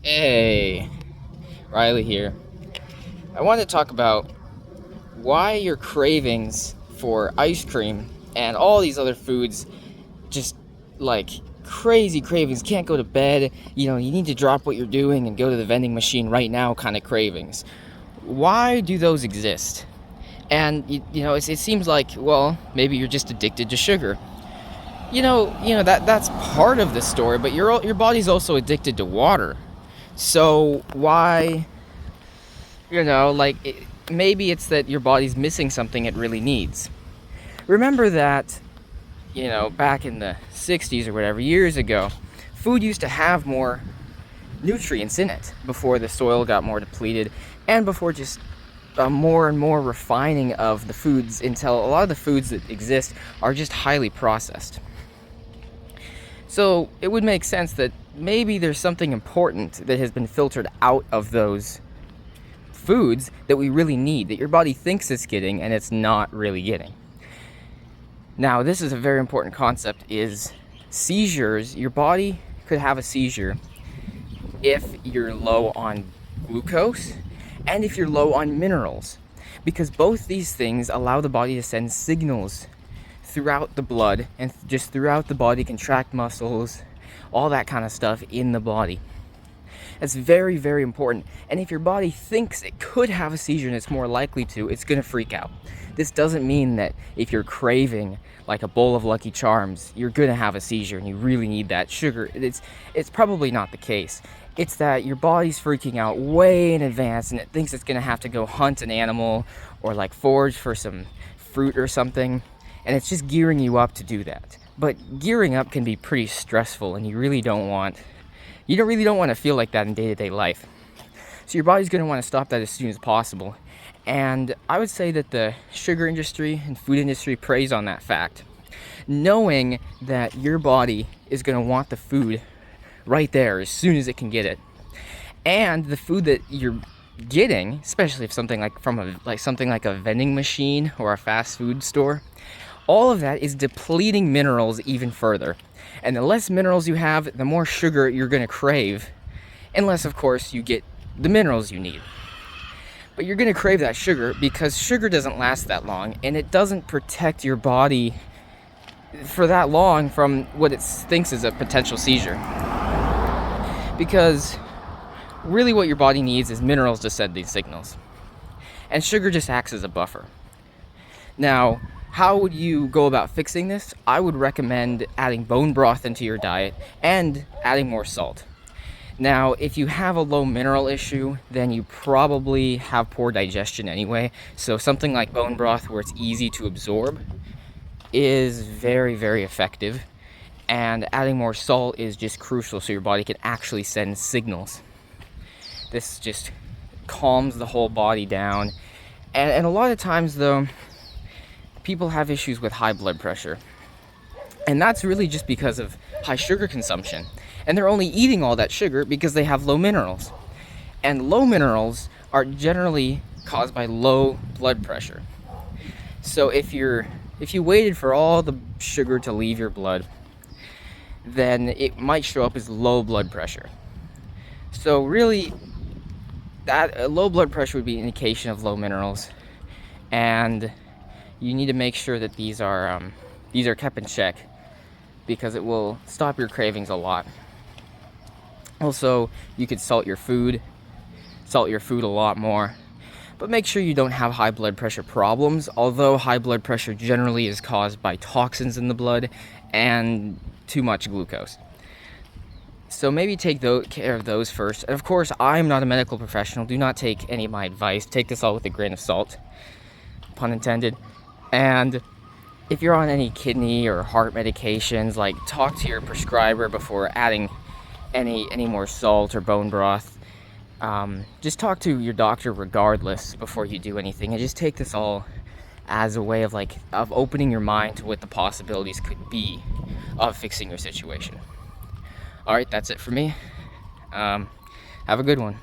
Hey, Riley here. I want to talk about why your cravings for ice cream and all these other foods, just like crazy cravings, can't go to bed, you need to drop what you're doing and go to the vending machine right now kind of cravings. Why do those exist? And it seems like, well, maybe you're just addicted to sugar. That's part of the story, but your body's also addicted to water. So why maybe it's that your body's missing something it really needs. Remember that, back in the 60s or whatever, years ago, food used to have more nutrients in it before the soil got more depleted and before just more and more refining of the foods until a lot of the foods that exist are just highly processed. So it would make sense that maybe there's something important that has been filtered out of those foods that we really need, that your body thinks it's getting and it's not really getting. Now, this is a very important concept, is seizures. Your body could have a seizure if you're low on glucose and if you're low on minerals, because both these things allow the body to send signals throughout the blood and just throughout the body, contract muscles, all that kind of stuff in the body. That's very, very important. And if your body thinks it could have a seizure and it's more likely to, it's going to freak out. This doesn't mean that if you're craving like a bowl of Lucky Charms, you're going to have a seizure and you really need that sugar. It's probably not the case. It's that your body's freaking out way in advance and it thinks it's going to have to go hunt an animal or like forage for some fruit or something. And it's just gearing you up to do that. But gearing up can be pretty stressful, and you really don't want to feel like that in day-to-day life. So your body's going to want to stop that as soon as possible. And I would say that the sugar industry and food industry preys on that fact, knowing that your body is going to want the food right there as soon as it can get it. And the food that you're getting, especially if something like a vending machine or a fast food store, all of that is depleting minerals even further. And the less minerals you have, the more sugar you're going to crave, unless, of course, you get the minerals you need. But you're going to crave that sugar because sugar doesn't last that long, and it doesn't protect your body for that long from what it thinks is a potential seizure. Because really what your body needs is minerals to send these signals. And sugar just acts as a buffer. Now, how would you go about fixing this? I would recommend adding bone broth into your diet and adding more salt. Now, if you have a low mineral issue, then you probably have poor digestion anyway. So something like bone broth, where it's easy to absorb, is very, very effective. And adding more salt is just crucial so your body can actually send signals. This just calms the whole body down. And a lot of times, though, people have issues with high blood pressure. And that's really just because of high sugar consumption. And they're only eating all that sugar because they have low minerals. And low minerals are generally caused by low blood pressure. So if you waited for all the sugar to leave your blood, then it might show up as low blood pressure. So really, that low blood pressure would be an indication of low minerals. And you need to make sure that these are kept in check, because it will stop your cravings a lot. Also, you could salt your food a lot more, but make sure you don't have high blood pressure problems, although high blood pressure generally is caused by toxins in the blood and too much glucose. So maybe take care of those first. And of course, I'm not a medical professional. Do not take any of my advice. Take this all with a grain of salt, pun intended. And if you're on any kidney or heart medications, like, talk to your prescriber before adding any more salt or bone broth. Just talk to your doctor regardless before you do anything, and just take this all as a way of opening your mind to what the possibilities could be of fixing your situation. All right, that's it for me. Have a good one.